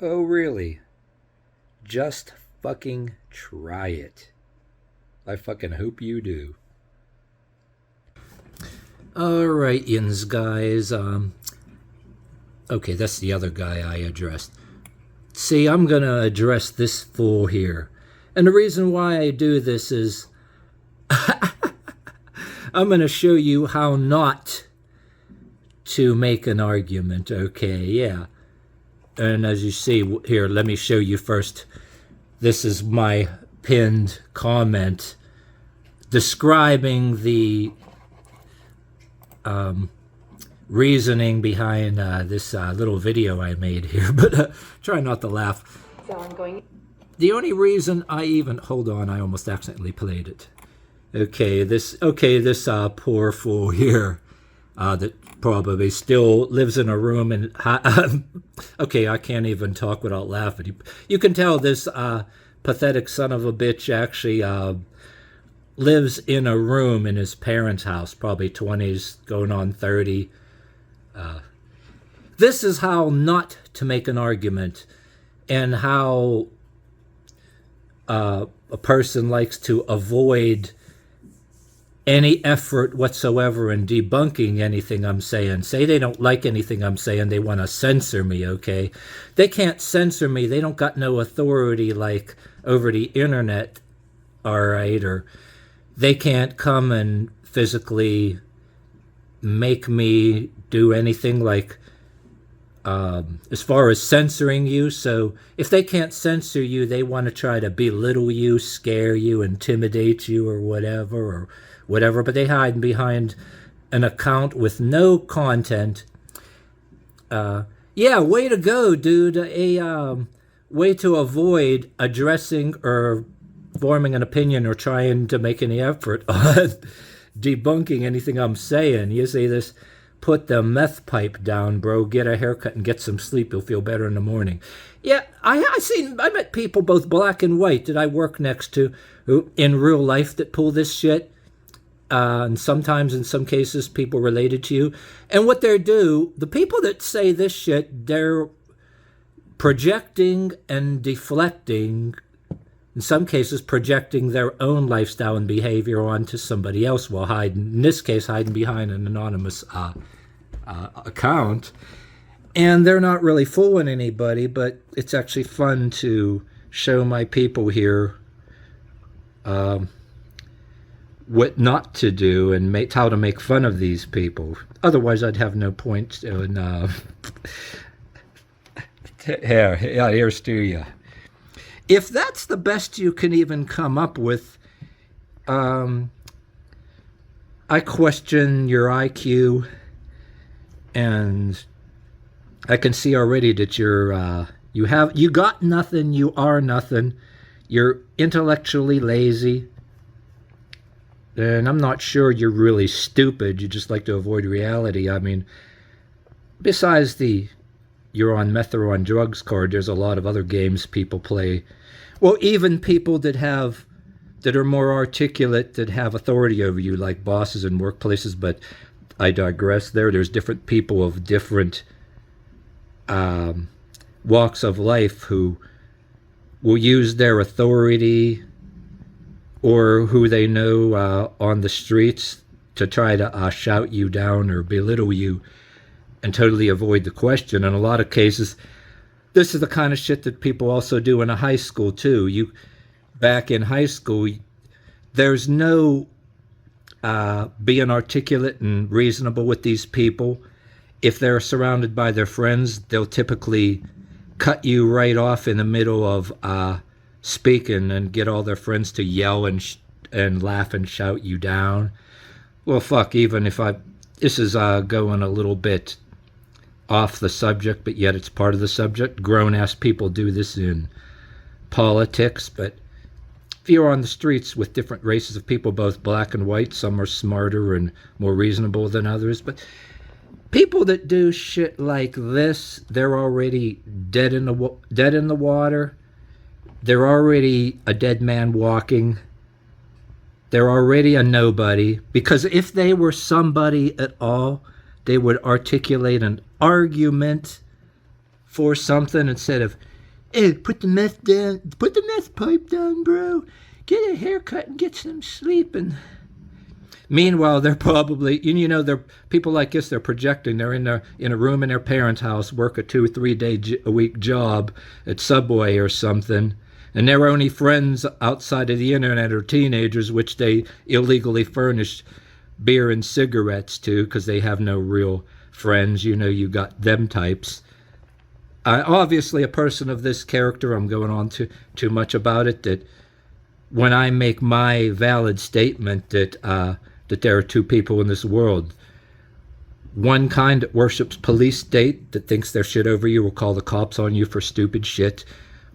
Oh, really? Just fucking try it. I fucking hope you do. Alright, yins guys. Okay, that's the other guy I addressed. See, I'm gonna address this fool here. And the reason why I do this is I'm gonna show you how not to make an argument, okay? Yeah. And as you see here, let me show you first. This is my pinned comment describing the reasoning behind this little video I made here, but try not to laugh. So I'm going. The only reason I even hold on, I almost accidentally played it. Okay, this poor fool here that probably still lives in a room and okay, I can't even talk without laughing. You can tell this pathetic son of a bitch actually lives in a room in his parents' house, probably 20s, going on 30. This is how not to make an argument, and how a person likes to avoid any effort whatsoever in debunking anything I'm saying. Say they don't like anything I'm saying, they want to censor me, okay? They can't censor me. They don't got no authority like over the internet, all right? Or they can't come and physically make me do anything like as far as censoring you. So if they can't censor you, they want to try to belittle you, scare you, intimidate you, or whatever, but they hide behind an account with no content. Yeah, way to go, dude. A way to avoid addressing or forming an opinion or trying to make any effort on debunking anything I'm saying. You say this, put the meth pipe down, bro, get a haircut and get some sleep, you'll feel better in the morning. Yeah, I met people both black and white that I work next to who in real life that pull this shit. And sometimes in some cases people related to you. And what they do, the people that say this shit, they're projecting and deflecting, in some cases projecting their own lifestyle and behavior onto somebody else while hiding, in this case, hiding behind an anonymous account. And they're not really fooling anybody, but it's actually fun to show my people here what not to do and how to make fun of these people. Otherwise, I'd have no point in... here's to you. If that's the best you can even come up with, I question your IQ, and I can see already that you got nothing, you are nothing, you're intellectually lazy, and I'm not sure you're really stupid, you just like to avoid reality. I mean, besides the you're on meth or on drugs card, there's a lot of other games people play. Well, even people that are more articulate, that have authority over you, like bosses in workplaces, but I digress there. There's different people of different walks of life who will use their authority or who they know on the streets to try to shout you down or belittle you and totally avoid the question. In a lot of cases, this is the kind of shit that people also do in a high school too. Back in high school, there's no being articulate and reasonable with these people. If they're surrounded by their friends, they'll typically cut you right off in the middle of speaking and get all their friends to yell and laugh and shout you down. Well, fuck, even if this is going a little bit off the subject, but yet it's part of the subject. Grown-ass people do this in politics, but if you're on the streets with different races of people, both black and white, some are smarter and more reasonable than others, but people that do shit like this, they're already dead in the water. They're already a dead man walking. They're already a nobody, because if they were somebody at all, they would articulate an argument for something instead of, hey, put the meth down, put the meth pipe down, bro. Get a haircut and get some sleep. And meanwhile, they're probably, you know, they're people like this. They're projecting. They're in a room in their parents' house, work a 2 or 3 day a week job at Subway or something, and their only friends outside of the internet are teenagers, which they illegally furnish beer and cigarettes to because they have no real friends. You know, you got them types. Obviously, a person of this character, I'm going on too much about it, that when I make my valid statement that that there are two people in this world, one kind that worships police state, that thinks their shit over you, will call the cops on you for stupid shit,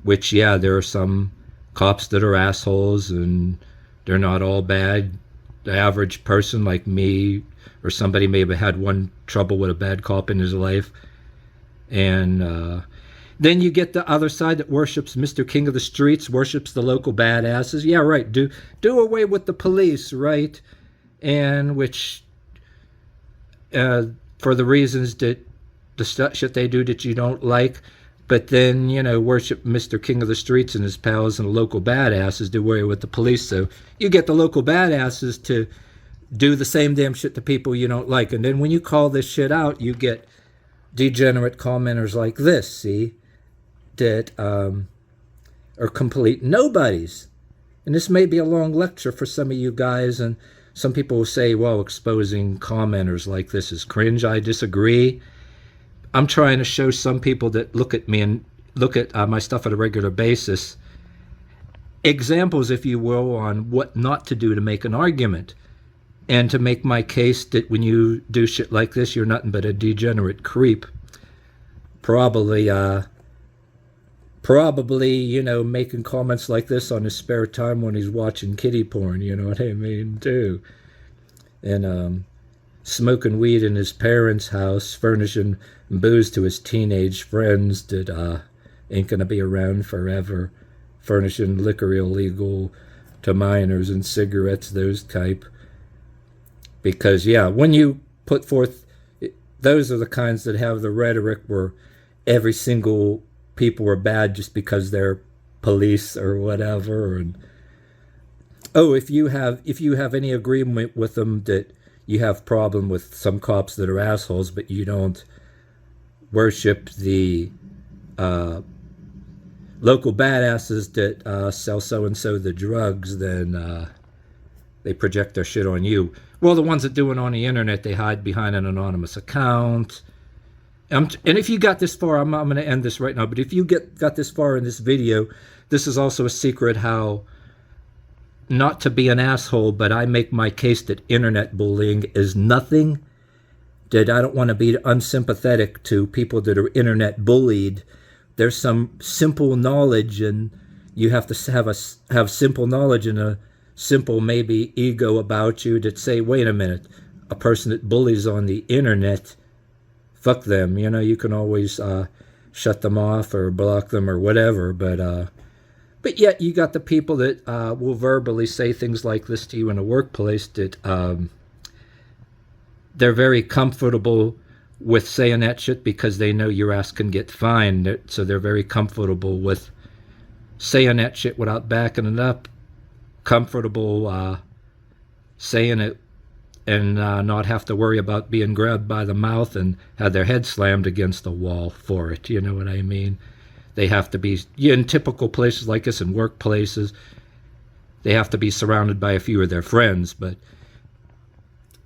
which, yeah, there are some cops that are assholes, and they're not all bad. The average person like me or somebody may have had one trouble with a bad cop in his life. And then you get the other side that worships Mr. King of the Streets, worships the local badasses. Yeah, right, do away with the police, right? And which, for the reasons that the shit they do that you don't like, but then, you know, worship Mr. King of the Streets and his pals and the local badasses, do away with the police. So you get the local badasses to do the same damn shit to people you don't like. And then when you call this shit out, you get degenerate commenters like this, see, that are complete nobodies. And this may be a long lecture for some of you guys, and some people will say, well, exposing commenters like this is cringe. I disagree. I'm trying to show some people that look at me and look at my stuff on a regular basis, examples, if you will, on what not to do to make an argument, and to make my case that when you do shit like this, you're nothing but a degenerate creep. Probably, you know, making comments like this on his spare time when he's watching kiddie porn, you know what I mean, too. And smoking weed in his parents' house, furnishing booze to his teenage friends that ain't gonna be around forever, furnishing liquor illegal to minors and cigarettes, those type. Because, yeah, when you put forth, those are the kinds that have the rhetoric where every single people are bad just because they're police or whatever. And oh, if you have any agreement with them that you have problem with some cops that are assholes, but you don't worship the local badasses that sell so-and-so the drugs, then they project their shit on you. Well, the ones that do it on the internet, they hide behind an anonymous account. And if you got this far, I'm going to end this right now, but if you got this far in this video, this is also a secret how not to be an asshole, but I make my case that internet bullying is nothing, that I don't want to be unsympathetic to people that are internet bullied. There's some simple knowledge, and you have to have simple knowledge and a simple maybe ego about you that say, wait a minute, a person that bullies on the internet, fuck them, you know, you can always shut them off or block them or whatever, but yet you got the people that will verbally say things like this to you in a workplace that they're very comfortable with saying that shit because they know your ass can get fined, so they're very comfortable with saying that shit without backing it up, comfortable saying it and not have to worry about being grabbed by the mouth and have their head slammed against the wall for it, you know what I mean? They have to be, in typical places like this, in workplaces, they have to be surrounded by a few of their friends, but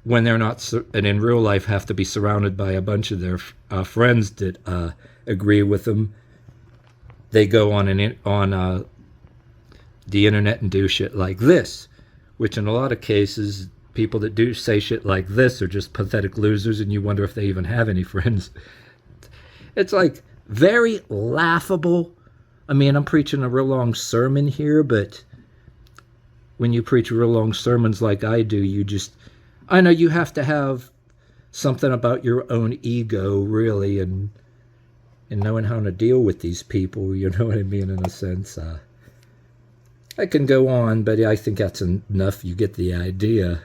when they're not, and in real life have to be surrounded by a bunch of their friends that agree with them, they go on the internet and do shit like this, which in a lot of cases, people that do say shit like this are just pathetic losers, and you wonder if they even have any friends. It's like very laughable. I mean, I'm preaching a real long sermon here, but when you preach real long sermons like I do, I know you have to have something about your own ego, really, and knowing how to deal with these people, you know what I mean, in a sense. I can go on, but I think that's enough. You get the idea.